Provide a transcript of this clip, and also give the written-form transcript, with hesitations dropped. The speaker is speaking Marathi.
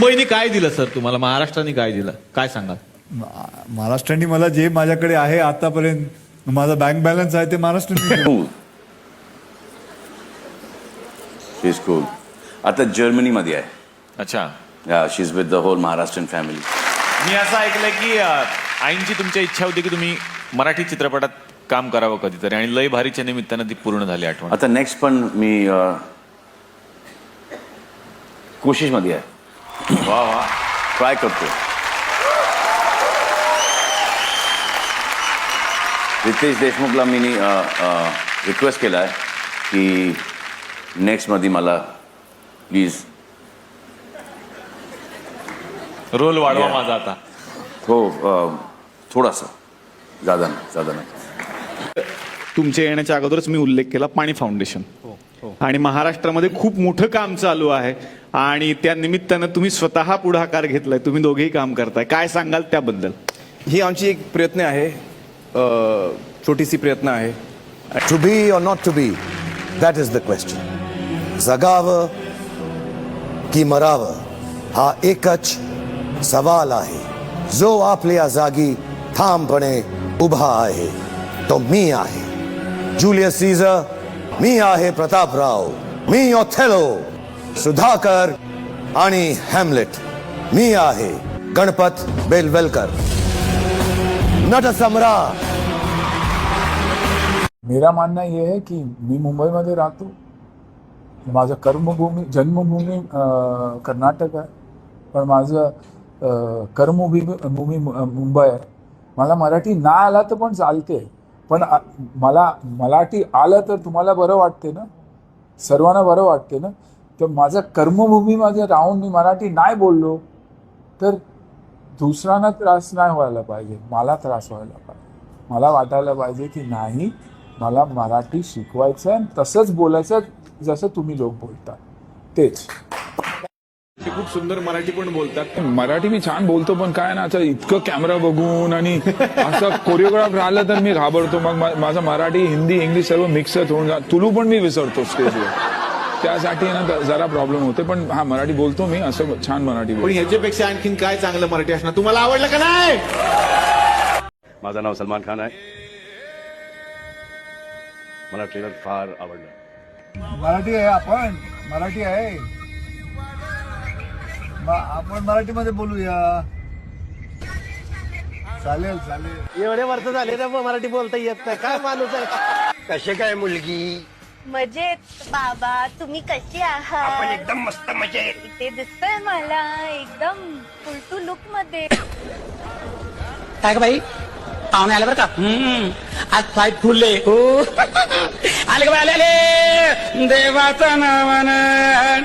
मुंबईने काय दिलं सर तुम्हाला, महाराष्ट्राने काय दिलं, काय सांगाल? महाराष्ट्राने मला जे माझ्याकडे आहे आतापर्यंत माझा बँक बॅलन्स आहे ते महाराष्ट्राने शी इज कूल. आता जर्मनीमध्ये आहे. अच्छा. She is with the whole Maharashtrian family. मी असं ऐकलंय की आईंची तुमच्या इच्छा होती की तुम्ही मराठी चित्रपटात काम करावं कधीतरी, आणि लय भारीच्या निमित्तानं ती पूर्ण झाली आठवण. आता नेक्स्ट पण मी कोशिशमध्ये आहे. वा वा. ट्राय करतो. रितेश देशमुखला मी रिक्वेस्ट केला आहे की नेक्स्टमध्ये मला प्लीज रोल वाढवा माझा आता. हो, थोडासा, ज्यादा नाही. तुमच्या येण्याच्या अगोदरच मी उल्लेख केला पाणी फाउंडेशन, आणि महाराष्ट्रामध्ये खूप मोठं काम चालू आहे, आणि त्या निमित्तानं तुम्ही स्वतः पुढाकार घेतलाय, तुम्ही दोघेही काम करताय, काय सांगाल त्याबद्दल? ही आमची एक प्रयत्न आहे, छोटीशी प्रयत्न आहे. To be or not to be, that is the question. जगावं की मरावं हा एकच सवाल आहे. जो आपल्या जागी ठामपणे उभा आहे तो मी आहे. जुलियस सीझर, मी आहे प्रतापराव, मी ओथेलो, सुधाकर आणि हॅमलेट, मी आहे गणपत बेलवेलकर, नटसम्राट. मेरा मानना ये है कि मी मुंबईमध्ये राहतो, माझं कर्मभूमी जन्मभूमी कर्नाटक आहे, पण माझं कर्मभूमी मुंबई आहे. मला मराठी ना आला तर पण चालते, पण मला मराठी आलं तर तुम्हाला बरं वाटते ना, सर्वांना बरं वाटते ना. तर माझं कर्मभूमी माझं राहून मी मराठी नाही बोललो तर दुसऱ्यांना त्रास नाही व्हायला पाहिजे, मला त्रास व्हायला पाहिजे. मला वाटायला पाहिजे की नाही, मला मराठी शिकवायचं आहे, तसंच बोलायचं जसं तुम्ही लोक बोलता तेच. खूप सुंदर मराठी पण बोलतात. मराठी मी छान बोलतो, पण काय ना आता इतकं कॅमेरा बघून आणि असं कोरिओग्राफ राहिलं तर मी घाबरतो. मग माझं मराठी हिंदी इंग्लिश सर्व मिक्सच होऊन तुलू पण मी विसरतो स्टेजवर, त्यासाठी ना जरा प्रॉब्लेम होते. पण हा, मराठी बोलतो मी, असं छान मराठी पण बोलतो. ह्याच्यापेक्षा आणखीन काय चांगलं मराठी असणार, तुम्हाला आवडलं का नाही? माझं नाव सलमान खान आहे. मला ट्रेलर फार आवडलं. मराठी आहे, आपण मराठी आहे, आपण मराठीमध्ये बोलूया. चालेल चालेल. एवढे वर्ष झाले ना मराठी बोलता येत नाही, काय माणूस आहे. कसे काय मुलगी? मजेत बाबा, तुम्ही कशी आहात? आपण एकदम मस्त मजेत. इथे दिसतंय मला एकदम फुल टू लुक मध्ये. काय का बाई, पाहुणे आले बरं का. आज फ्लाईट फुलले. आले का बाई, आले देवाचं नावानं.